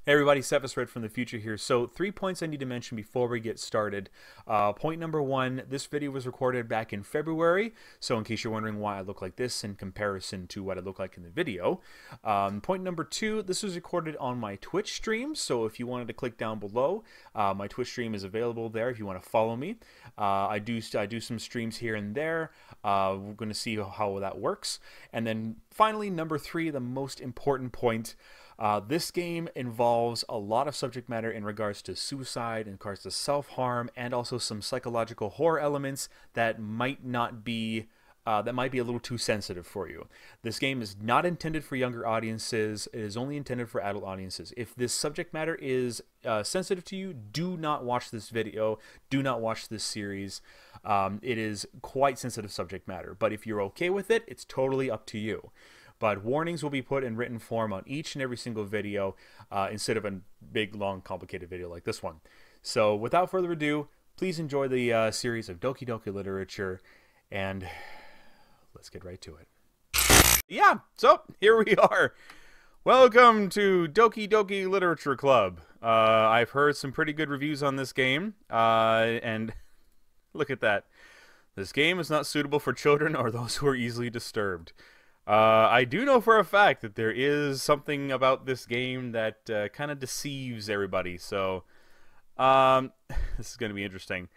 Hey everybody, CephasRed from the future here. So 3 points I need to mention before we get started. Point number 1, this video was recorded back in February, so in case you're wondering why I look like this in comparison to what I look like in the video. Point number 2, this was recorded on my Twitch stream, so if you wanted to click down below, my Twitch stream is available there if you want to follow me. I do some streams here and there. We're going to see how that works. And then finally, number 3, the most important point. This game involves a lot of subject matter in regards to suicide, in regards to self-harm, and also some psychological horror elements that might not be that might be a little too sensitive for you. This game is not intended for younger audiences. It is only intended for adult audiences. If this subject matter is sensitive to you, do not watch this video. Do not watch this series. It is quite sensitive subject matter. But if you're okay with it, it's totally up to you. But warnings will be put in written form on each and every single video instead of a big, long, complicated video like this one. So without further ado, please enjoy the series of Doki Doki literature, and let's get right to it. Yeah, so here we are. Welcome to Doki Doki Literature Club. I've heard some pretty good reviews on this game, and look at that. This game is not suitable for children or those who are easily disturbed. I do know for a fact that there is something about this game that kind of deceives everybody, so this is going to be interesting.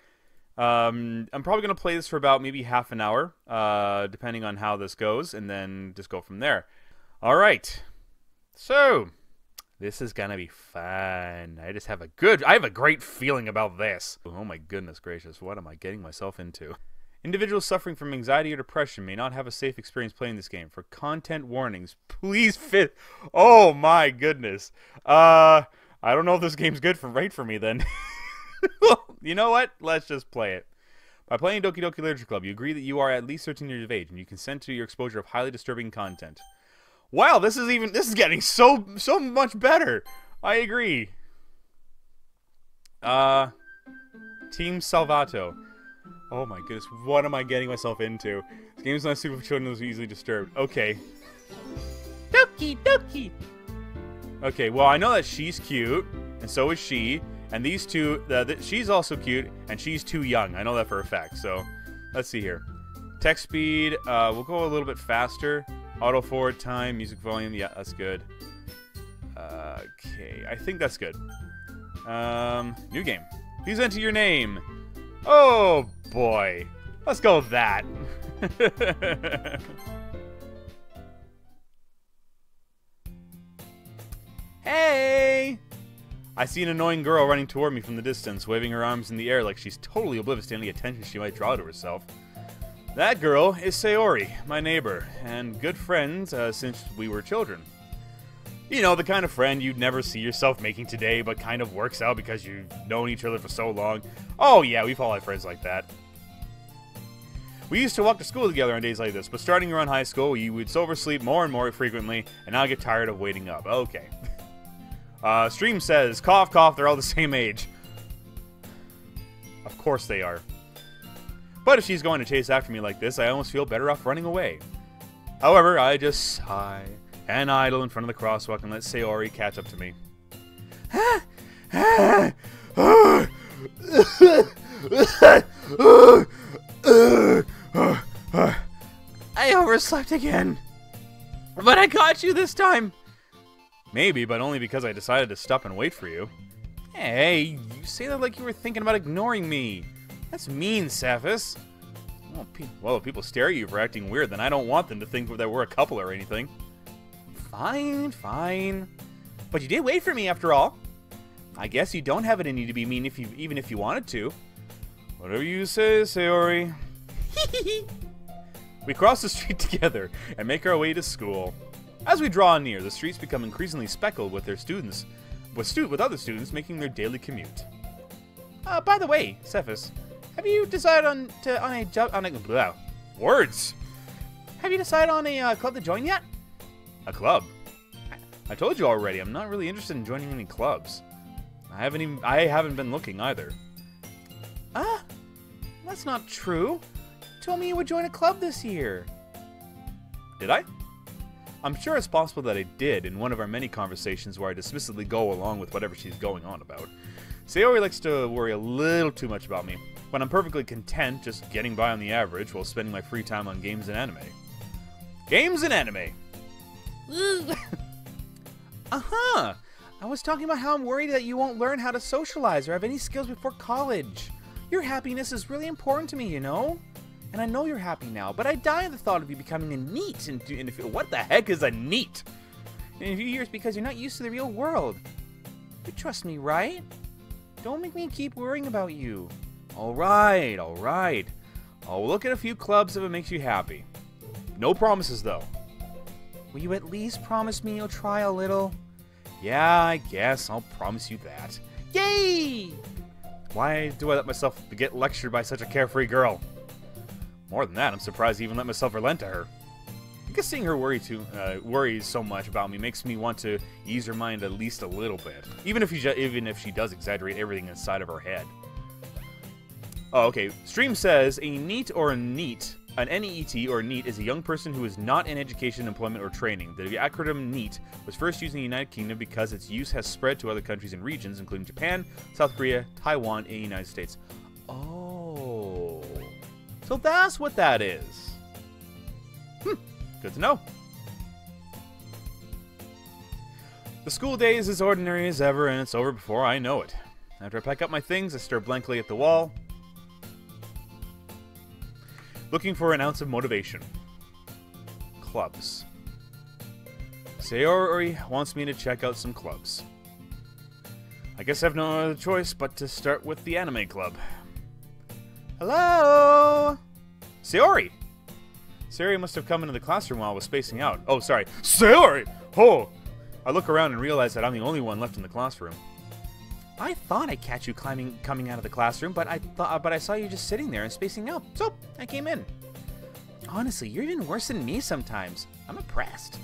I'm probably going to play this for about maybe half an hour, depending on how this goes, and then just go from there. Alright, so this is going to be fun. I have a great feeling about this. Oh my goodness gracious, what am I getting myself into? Individuals suffering from anxiety or depression may not have a safe experience playing this game. For content warnings, please fit. Oh my goodness. I don't know if this game's good for me then. Well, you know what? Let's just play it. By playing Doki Doki Literature Club, you agree that you are at least 13 years of age and you consent to your exposure of highly disturbing content. Wow, this is getting so much better. I agree. Team Salvato. Oh my goodness, what am I getting myself into? This game is not suitable for children who are easily disturbed. Okay. Doki Doki! Okay, well I know that she's cute, and so is she, and these two, she's also cute, and she's too young. I know that for a fact, so let's see here. Text speed, we'll go a little bit faster. Auto forward time, music volume, yeah, that's good. Okay, I think that's good. New game. Please enter your name. Oh boy, let's go with that. Hey! I see an annoying girl running toward me from the distance, waving her arms in the air like she's totally oblivious to any attention she might draw to herself. That girl is Sayori, my neighbor, and good friends since we were children. You know, the kind of friend you'd never see yourself making today, but kind of works out because you've known each other for so long. Oh yeah, we've all had friends like that. We used to walk to school together on days like this, but starting around high school, we would oversleep more and more frequently, and now I get tired of waiting up. Okay. Stream says, cough, cough, they're all the same age. Of course they are. But if she's going to chase after me like this, I almost feel better off running away. However, I just sigh and idle in front of the crosswalk and let Sayori catch up to me. I overslept again. But I caught you this time. Maybe, but only because I decided to stop and wait for you. Hey, you say that like you were thinking about ignoring me. That's mean, Cephas. Well, if people stare at you for acting weird, then I don't want them to think that we're a couple or anything. Fine, fine. But you did wait for me after all. I guess you don't have it in you to be mean even if you wanted to. Whatever you say, Sayori. We cross the street together and make our way to school. As we draw near, the streets become increasingly speckled with their students, with other students making their daily commute. By the way, Cephas, have you decided on a words? Have you decided on a club to join yet? A club? I told you already. I'm not really interested in joining any clubs. I haven't been looking either. That's not true. You told me you would join a club this year. Did I? I'm sure it's possible that I did in one of our many conversations where I dismissively go along with whatever she's going on about. Sayori likes to worry a little too much about me, but I'm perfectly content just getting by on the average while spending my free time on games and anime. Games and anime! Uh-huh! I was talking about how I'm worried that you won't learn how to socialize or have any skills before college. Your happiness is really important to me, you know? And I know you're happy now, but I die at the thought of you becoming a NEET. And what the heck is a NEET? In a few years because you're not used to the real world. You trust me, right? Don't make me keep worrying about you. Alright, alright. I'll look at a few clubs if it makes you happy. No promises, though. Will you at least promise me you'll try a little? Yeah, I guess I'll promise you that. Yay! Why do I let myself get lectured by such a carefree girl? More than that, I'm surprised I even let myself relent to her. I guess seeing her worry so much about me makes me want to ease her mind at least a little bit, even if she does exaggerate everything inside of her head. Oh, okay. Stream says a NEET or a NEET, an NEET or NEET is a young person who is not in education, employment, or training. The acronym NEET was first used in the United Kingdom because its use has spread to other countries and regions, including Japan, South Korea, Taiwan, and the United States. Oh. So that's what that is. Good to know. The school day is as ordinary as ever, and it's over before I know it. After I pack up my things, I stare blankly at the wall, looking for an ounce of motivation. Clubs. Sayori wants me to check out some clubs. I guess I have no other choice but to start with the anime club. Hello? Sayori! Sayori must have come into the classroom while I was spacing out. Oh, sorry. Sayori! Oh! I look around and realize that I'm the only one left in the classroom. I thought I'd catch you coming out of the classroom, but I saw you just sitting there and spacing out, so I came in. Honestly, you're even worse than me sometimes. I'm impressed.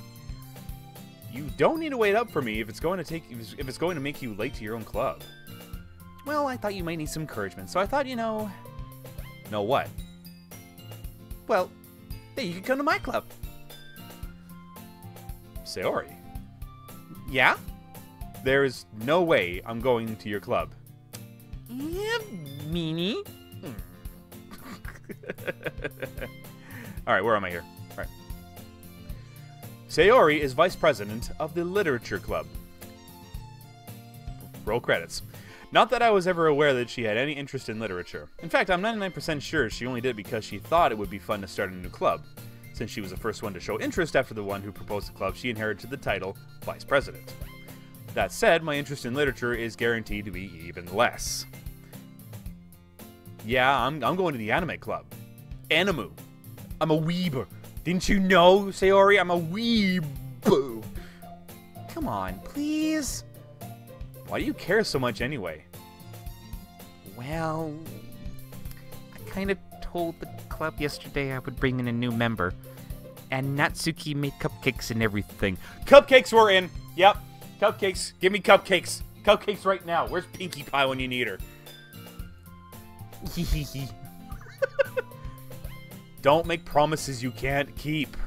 You don't need to wait up for me if it's going to make you late to your own club. Well, I thought you might need some encouragement, so I thought, you know... Know what? Well, hey, you could come to my club. Sayori. Yeah? There's no way I'm going to your club. Yeah, meanie. Alright, where am I here? Alright. Sayori is vice president of the literature club. Roll credits. Not that I was ever aware that she had any interest in literature. In fact, I'm 99% sure she only did it because she thought it would be fun to start a new club. Since she was the first one to show interest after the one who proposed the club, she inherited the title Vice President. That said, my interest in literature is guaranteed to be even less. Yeah, I'm going to the anime club. Animu. I'm a weeb. Didn't you know, Sayori? I'm a weeb. Come on, please. Why do you care so much anyway? Well, I kind of told the club yesterday I would bring in a new member. And Natsuki made cupcakes and everything. Cupcakes were in! Yep. Cupcakes. Give me cupcakes. Cupcakes right now. Where's Pinkie Pie when you need her? Don't make promises you can't keep.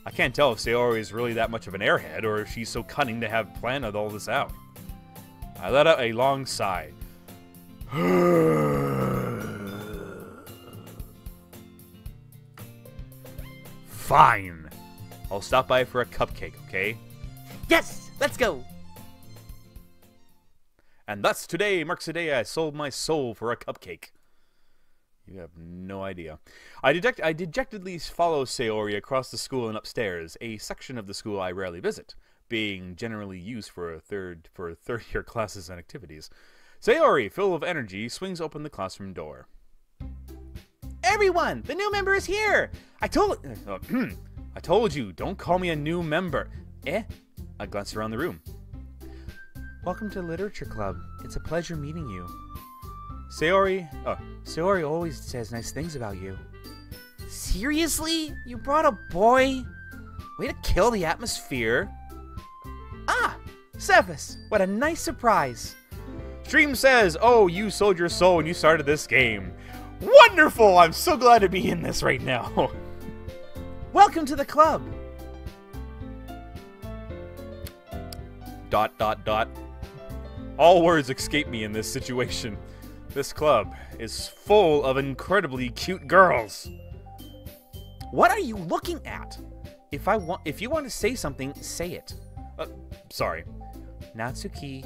I can't tell if Sayori is really that much of an airhead or if she's so cunning to have planned all this out. I let out a long sigh. Fine. I'll stop by for a cupcake, okay? Yes! Let's go! And thus today marks the day I sold my soul for a cupcake. You have no idea. I dejectedly follow Sayori across the school and upstairs, a section of the school I rarely visit, being generally used for third-year classes and activities. Sayori, full of energy, swings open the classroom door. Everyone! The new member is here! I told you, don't call me a new member. Eh? I glanced around the room. Welcome to Literature Club. It's a pleasure meeting you. Sayori always says nice things about you. Seriously? You brought a boy? Way to kill the atmosphere. Ah! Cephas! What a nice surprise. Stream says, oh, you sold your soul when you started this game. Wonderful! I'm so glad to be in this right now. Welcome to the club. Dot, dot, dot. All words escape me in this situation. This club is full of incredibly cute girls. What are you looking at? If you want to say something, say it. Sorry. Natsuki.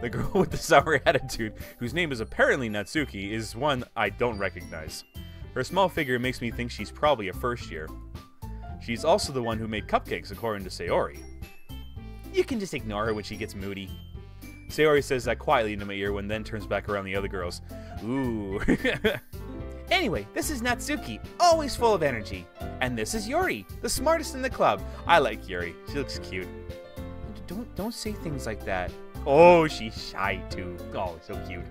The girl with the sour attitude, whose name is apparently Natsuki, is one I don't recognize. Her small figure makes me think she's probably a first year. She's also the one who made cupcakes, according to Sayori. You can just ignore her when she gets moody. Sayori says that quietly into my ear and then turns back around the other girls. Ooh. Anyway, this is Natsuki, always full of energy. And this is Yuri, the smartest in the club. I like Yuri. She looks cute. Don't say things like that. Oh, she's shy too. Oh, so cute.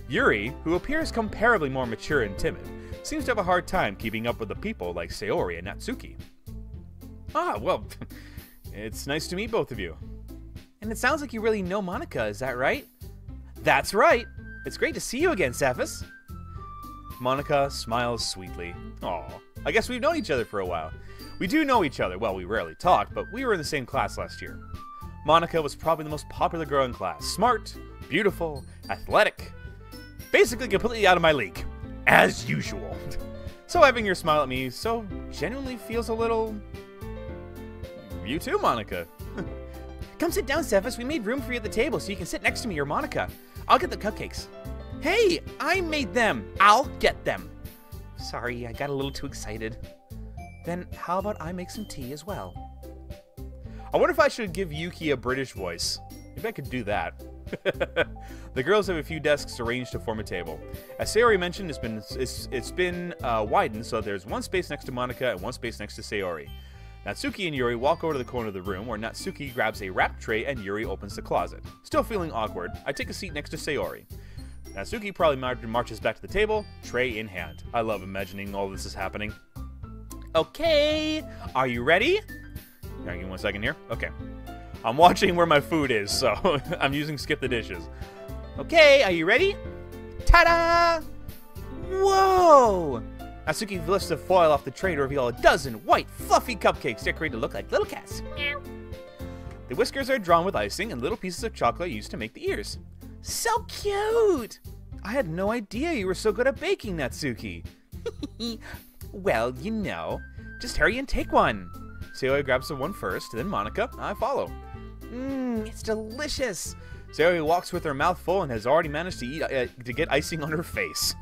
Yuri, who appears comparably more mature and timid, seems to have a hard time keeping up with the people like Sayori and Natsuki. Ah, well, it's nice to meet both of you. And it sounds like you really know Monika, is that right? That's right. It's great to see you again, Cephas. Monika smiles sweetly. Aw, I guess we've known each other for a while. We do know each other. Well, we rarely talk, but we were in the same class last year. Monika was probably the most popular girl in class. Smart, beautiful, athletic. Basically completely out of my league. As usual. So having your smile at me so genuinely feels a little... You too, Monika. Come sit down, Cephas. We made room for you at the table so you can sit next to me or Monika. I'll get the cupcakes. Hey, I made them. I'll get them. Sorry, I got a little too excited. Then how about I make some tea as well? I wonder if I should give Yuki a British voice. Maybe I could do that. The girls have a few desks arranged to form a table. As Sayori mentioned, it's been widened, so there's one space next to Monika and one space next to Sayori. Natsuki and Yuri walk over to the corner of the room, where Natsuki grabs a wrap tray and Yuri opens the closet. Still feeling awkward, I take a seat next to Sayori. Natsuki probably marches back to the table, tray in hand. I love imagining all this is happening. Okay, are you ready? Give me 1 second here. Okay. I'm watching where my food is, so I'm using skip the dishes. Okay, are you ready? Ta-da! Whoa! Natsuki lifts the foil off the tray to reveal a dozen white, fluffy cupcakes decorated to look like little cats. The whiskers are drawn with icing and little pieces of chocolate used to make the ears. So cute! I had no idea you were so good at baking, Natsuki. Well, you know. Just hurry and take one. Sayori grabs the one first, then Monika. I follow. It's delicious. Sayori walks with her mouth full and has already managed to get icing on her face.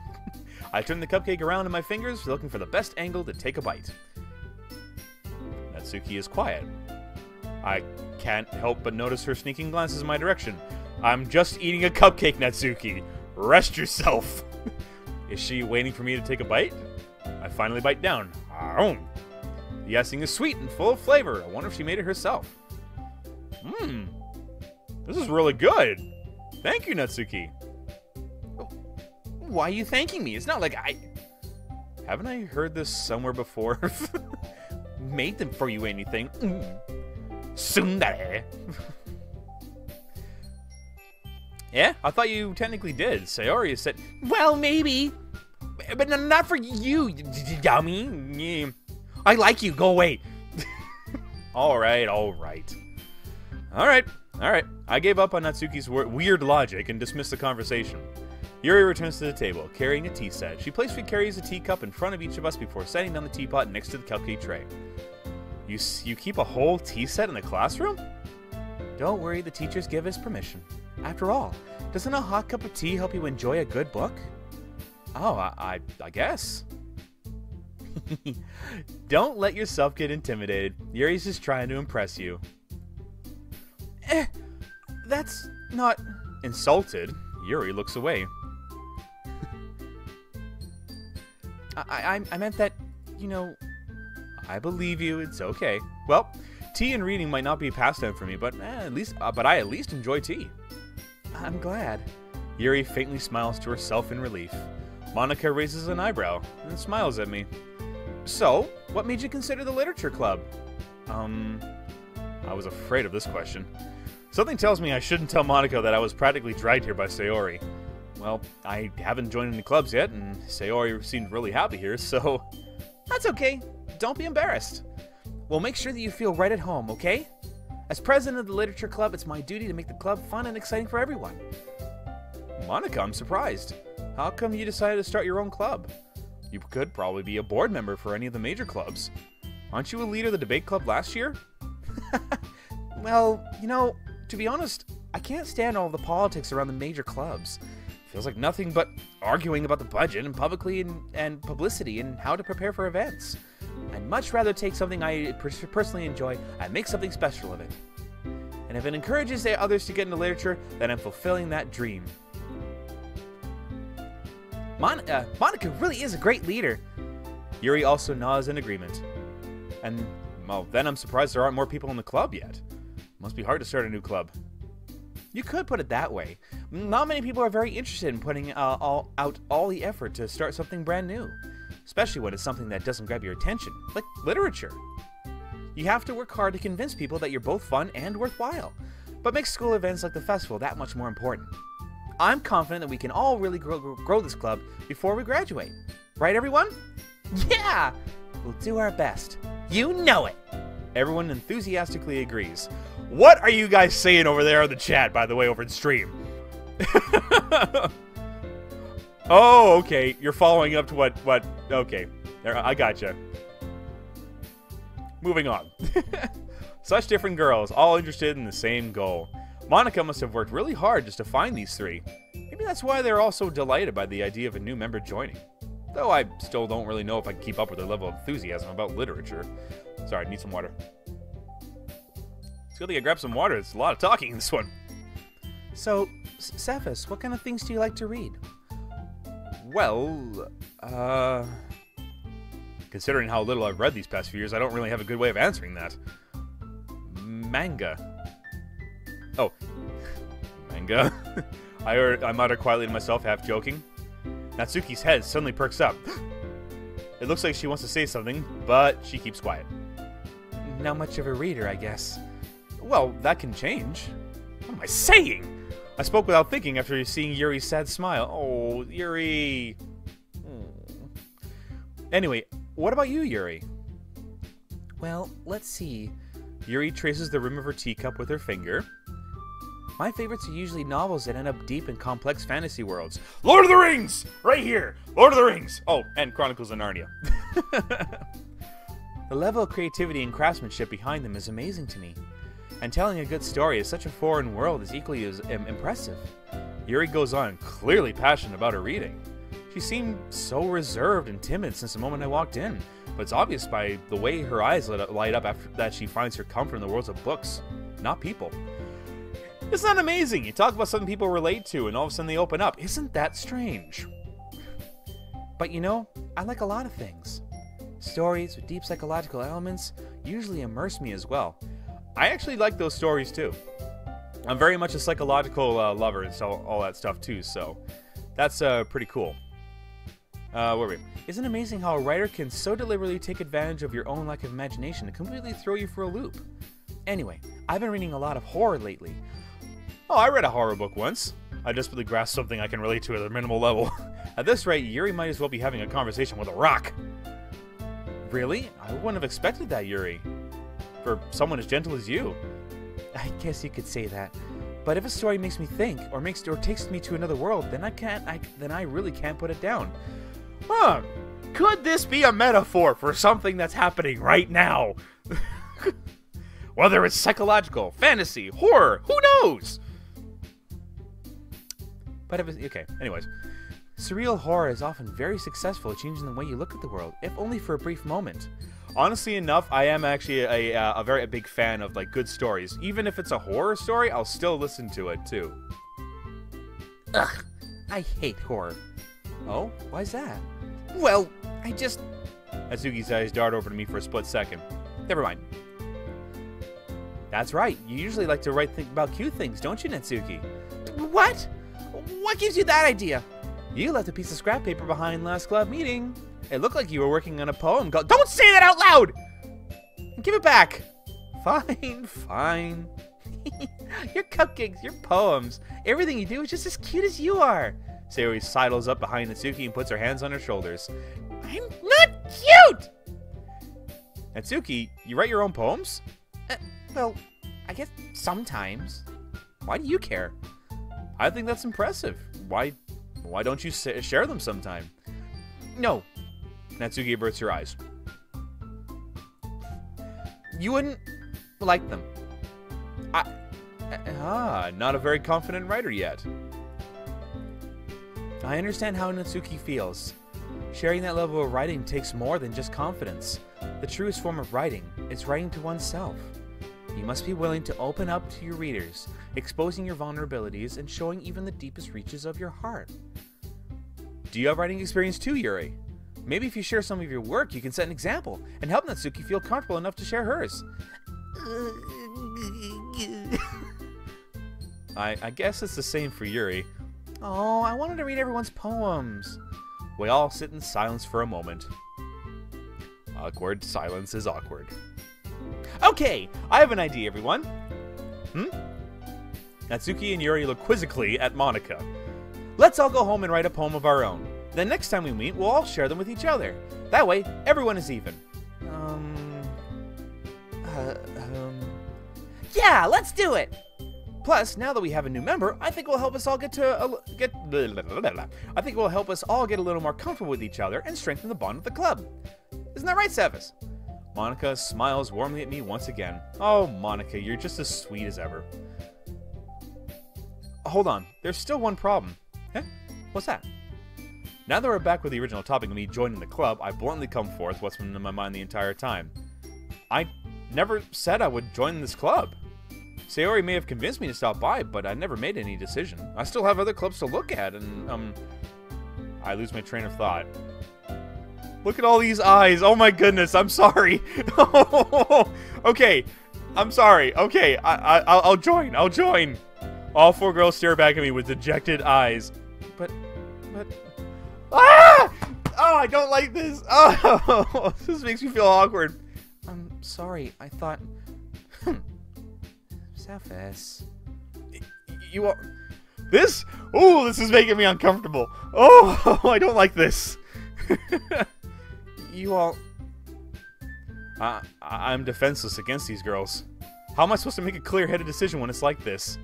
I turn the cupcake around in my fingers, looking for the best angle to take a bite. Natsuki is quiet. I can't help but notice her sneaking glances in my direction. I'm just eating a cupcake, Natsuki. Rest yourself. Is she waiting for me to take a bite? I finally bite down. The icing is sweet and full of flavor. I wonder if she made it herself. This is really good. Thank you, Natsuki. Why are you thanking me? It's not like Haven't I heard this somewhere before? Made them for you anything. Tsundere. Yeah, I thought you technically did. Sayori said, well, maybe. But not for you, dummy. Yeah. I like you. Go away. All right. I gave up on Natsuki's weird logic and dismissed the conversation. Yuri returns to the table, carrying a tea set. She playfully carries a teacup in front of each of us before setting down the teapot next to the cupcake tray. You keep a whole tea set in the classroom? Don't worry, the teachers give us permission. After all, doesn't a hot cup of tea help you enjoy a good book? Oh, I guess. Don't let yourself get intimidated. Yuri's just trying to impress you. That's not... Insulted, Yuri looks away. I meant that, you know... I believe you, it's okay. Well, tea and reading might not be a pastime for me, but I at least enjoy tea. I'm glad. Yuri faintly smiles to herself in relief. Monika raises an eyebrow and smiles at me. So, what made you consider the literature club? I was afraid of this question. Something tells me I shouldn't tell Monika that I was practically dragged here by Sayori. Well, I haven't joined any clubs yet, and Sayori seemed really happy here, so... That's okay. Don't be embarrassed. Well, make sure that you feel right at home, okay? As president of the literature club, it's my duty to make the club fun and exciting for everyone. Monica, I'm surprised. How come you decided to start your own club? You could probably be a board member for any of the major clubs. Aren't you a leader of the debate club last year? Well, you know, to be honest, I can't stand all the politics around the major clubs. Feels like nothing but arguing about the budget and and publicity and how to prepare for events. I'd much rather take something I personally enjoy and make something special of it. And if it encourages others to get into literature, then I'm fulfilling that dream. Monica really is a great leader. Yuri also nods in agreement. And, well, then I'm surprised there aren't more people in the club yet. Must be hard to start a new club. You could put it that way. Not many people are very interested in putting out all the effort to start something brand new. Especially when it's something that doesn't grab your attention, like literature. You have to work hard to convince people that you're both fun and worthwhile. But make school events like the festival that much more important. I'm confident that we can all really grow this club before we graduate. Right, everyone? Yeah! We'll do our best. You know it! Everyone enthusiastically agrees. What are you guys saying over there in the chat, by the way, over in stream? Oh, okay. You're following up to what? Okay. There, I gotcha. Moving on. Such different girls, all interested in the same goal. Monica must have worked really hard just to find these three. Maybe that's why they're all so delighted by the idea of a new member joining. Though I still don't really know if I can keep up with their level of enthusiasm about literature. Sorry, I need some water. It's good that I grab some water. There's a lot of talking in this one. So, Cephas, what kind of things do you like to read? Well, considering how little I've read these past few years, I don't really have a good way of answering that. Manga. Oh, manga. I muttered quietly to myself, half joking. Natsuki's head suddenly perks up. It looks like she wants to say something, but she keeps quiet. Not much of a reader, I guess. Well, that can change. What am I saying? I spoke without thinking after seeing Yuri's sad smile. Oh, Yuri. Anyway, what about you, Yuri? Well, let's see. Yuri traces the rim of her teacup with her finger. My favorites are usually novels that end up deep in complex fantasy worlds. Lord of the Rings! Right here! Lord of the Rings! Oh, and Chronicles of Narnia. The level of creativity and craftsmanship behind them is amazing to me. And telling a good story in such a foreign world is equally as impressive. Yuri goes on, clearly passionate about her reading. She seemed so reserved and timid since the moment I walked in, but it's obvious by the way her eyes light up after that she finds her comfort in the worlds of books, not people. Isn't that amazing? You talk about something people relate to, and all of a sudden they open up. Isn't that strange? But you know, I like a lot of things. Stories with deep psychological elements usually immerse me as well. I actually like those stories too. I'm very much a psychological lover and so all that stuff too, so that's pretty cool. Where were we? Isn't it amazing how a writer can so deliberately take advantage of your own lack of imagination to completely throw you for a loop? Anyway, I've been reading a lot of horror lately. Oh, I read a horror book once. I desperately grasped something I can relate to at a minimal level. At this rate, Yuri might as well be having a conversation with a rock. Really? I wouldn't have expected that, Yuri. For someone as gentle as you. I guess you could say that. But if a story makes me think, or takes me to another world, then I really can't put it down. Huh. Could this be a metaphor for something that's happening right now? Whether it's psychological, fantasy, horror, who knows? But if it's, okay, anyways. Surreal horror is often very successful at changing the way you look at the world, if only for a brief moment. Honestly enough, I am actually a very big fan of like good stories. Even if it's a horror story, I'll still listen to it too. Ugh, I hate horror. Oh, why's that? Well, I just... Natsuki's eyes dart over to me for a split second. Never mind. That's right, you usually like to write about cute things, don't you, Natsuki? What? What gives you that idea? You left a piece of scrap paper behind last club meeting. It looked like you were working on a poem. Don't say that out loud! Give it back. Fine, fine. Your cupcakes, your poems, everything you do is just as cute as you are. Sayori sidles up behind Natsuki and puts her hands on her shoulders. I'm not cute! Natsuki, you write your own poems? Well, I guess sometimes. Why do you care? I think that's impressive. Why don't you share them sometime? No. Natsuki averts her eyes. You wouldn't like them. Not a very confident writer yet. I understand how Natsuki feels. Sharing that level of writing takes more than just confidence. The truest form of writing is writing to oneself. You must be willing to open up to your readers, exposing your vulnerabilities and showing even the deepest reaches of your heart. Do you have writing experience too, Yuri? Maybe if you share some of your work, you can set an example and help Natsuki feel comfortable enough to share hers. I guess it's the same for Yuri. Oh, I wanted to read everyone's poems. We all sit in silence for a moment. Awkward silence is awkward. Okay, I have an idea, everyone. Natsuki and Yuri look quizzically at Monika. Let's all go home and write a poem of our own. Then next time we meet, we'll all share them with each other. That way, everyone is even. Yeah, let's do it! Plus, now that we have a new member, I think it will help us all get a little more comfortable with each other and strengthen the bond of the club. Isn't that right, Cephas? Monika smiles warmly at me once again. Oh, Monika, you're just as sweet as ever. Hold on, there's still one problem. Eh? What's that? Now that we're back with the original topic of me joining the club, I bluntly come forth what's been in my mind the entire time. I never said I would join this club. Sayori may have convinced me to stop by, but I never made any decision. I still have other clubs to look at, and, I lose my train of thought. Look at all these eyes. Oh my goodness, I'm sorry. Okay, I'm sorry. Okay, I'll join. I'll join. All four girls stare back at me with dejected eyes. But... Ah! Oh, I don't like this. Oh, this makes me feel awkward. I'm sorry, I thought... Cephas. You are... This? Oh, this is making me uncomfortable. Oh, I don't like this. You all... I'm defenseless against these girls. How am I supposed to make a clear-headed decision when it's like this?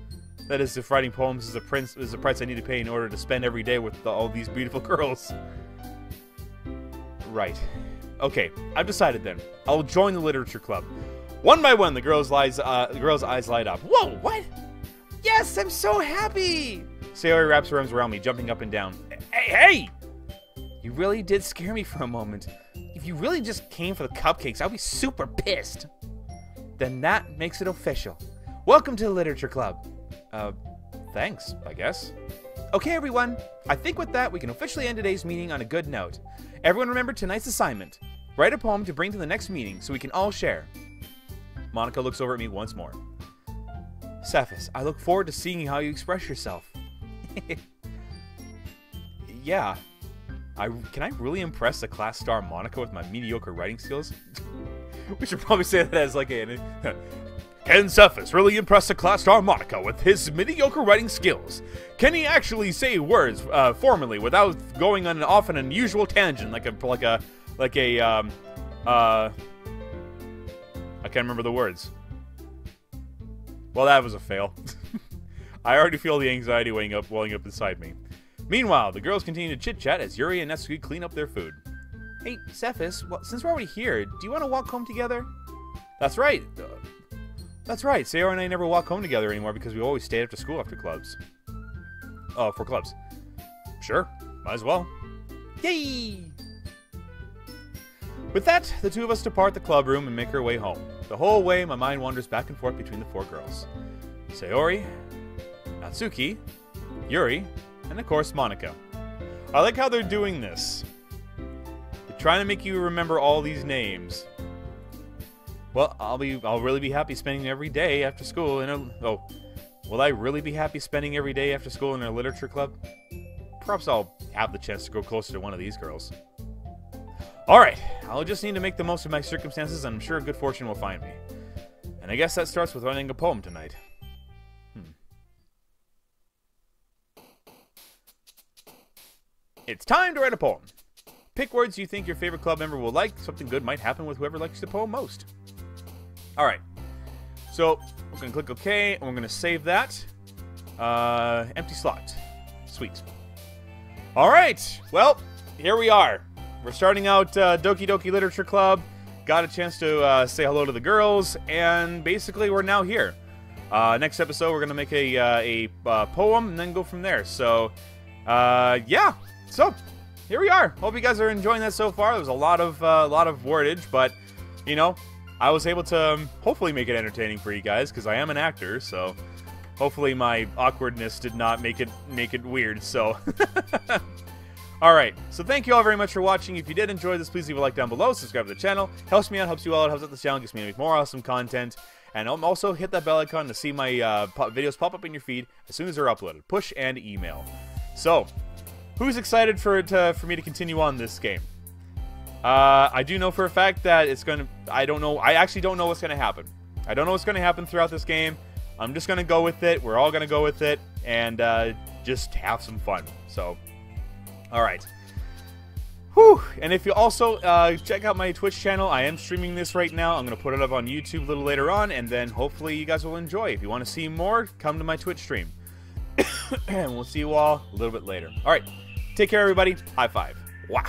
That is, if writing poems is the price I need to pay in order to spend every day with all these beautiful girls. Right. Okay, I've decided then. I'll join the literature club. One by one, the girls' eyes light up. Whoa, what? Yes, I'm so happy! Sayori wraps her arms around me, jumping up and down. Hey! You really did scare me for a moment. If you really just came for the cupcakes, I'd be super pissed. Then that makes it official. Welcome to the literature club. Thanks, I guess. Okay, everyone. I think with that, we can officially end today's meeting on a good note. Everyone remember tonight's assignment. Write a poem to bring to the next meeting so we can all share. Monika looks over at me once more. Cephas, I look forward to seeing how you express yourself. Yeah. Can I really impress the class star Monika with my mediocre writing skills? We should probably say that as like a... Can Cephas really impress the class star Monika with his mediocre writing skills? Can he actually say words formally without going off an unusual tangent I can't remember the words. Well, that was a fail. I already feel the anxiety welling up inside me. Meanwhile, the girls continue to chit-chat as Yuri and Natsuki clean up their food. Hey, Cephas, since we're already here, do you want to walk home together? That's right. That's right. Sayori and I never walk home together anymore because we always stay after school after clubs. Oh, for clubs. Sure. Might as well. Yay! With that, the two of us depart the club room and make our way home. The whole way, my mind wanders back and forth between the four girls. Sayori, Natsuki, Yuri, and of course, Monika. I like how they're doing this. They're trying to make you remember all these names. Well, I'll really be happy spending every day after school in a... will I really be happy spending every day after school in a literature club? Perhaps I'll have the chance to go closer to one of these girls. Alright, I'll just need to make the most of my circumstances, and I'm sure good fortune will find me. And I guess that starts with writing a poem tonight. It's time to write a poem. pick words you think your favorite club member will like. Something good might happen with whoever likes the poem most. Alright. So, we're going to click OK, and we're going to save that. Empty slot. Sweet. Alright. Well, here we are. We're starting out Doki Doki Literature Club. Got a chance to say hello to the girls, and basically we're now here. Next episode, we're going to make a poem and then go from there. So, yeah. So, here we are. Hope you guys are enjoying that so far. There was a lot of wordage, but, you know, I was able to hopefully make it entertaining for you guys, because I am an actor, so hopefully my awkwardness did not make it weird, so... Alright, so thank you all very much for watching. If you did enjoy this, please leave a like down below, subscribe to the channel. Helps me out, helps you out, helps out the channel, gets me to make more awesome content. And also hit that bell icon to see my videos pop up in your feed as soon as they're uploaded. Push and email. So, who's excited for me to continue on this game? I do know for a fact that it's going to... I actually don't know what's going to happen. I don't know what's going to happen throughout this game. I'm just going to go with it. We're all going to go with it. And just have some fun. So... Alright. Whew. And if you also check out my Twitch channel, I am streaming this right now. I'm going to put it up on YouTube a little later on, and then hopefully you guys will enjoy. If you want to see more, come to my Twitch stream. And we'll see you all a little bit later. Alright. Take care, everybody. High five. Wow.